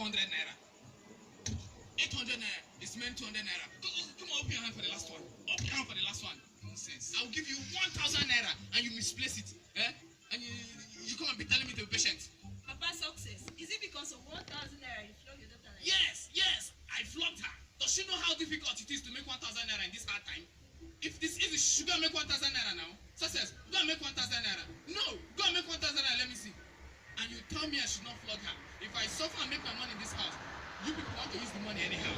200 naira. 800 naira is meant 200 naira. Come on, open your hand for the last one. Open your hand for the last one. Nonsense. I'll give you 1,000 naira and you misplace it. Eh? And you come and be telling me to be patient. Papa, success. Is it because of 1,000 naira you flogged your daughter like Yes, yes. I flogged her. Does she know how difficult it is to make 1,000 naira in this hard time? If this is, she go and make 1,000 naira now. Success, go and make 1,000 naira. No, go and make 1,000 naira. Let me see. And you tell me I should not flog her. If I suffer and make my money in this house, you people want to use the money anyhow.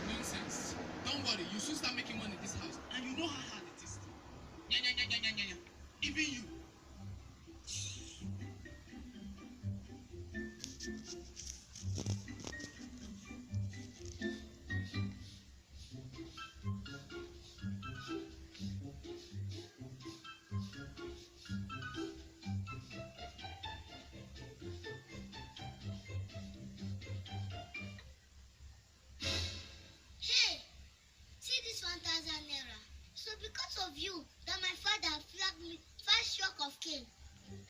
Nonsense. Don't worry, you should start making money in this house. And you know how hard it is. Yeah, yeah, yeah, yeah, yeah, yeah. Even you.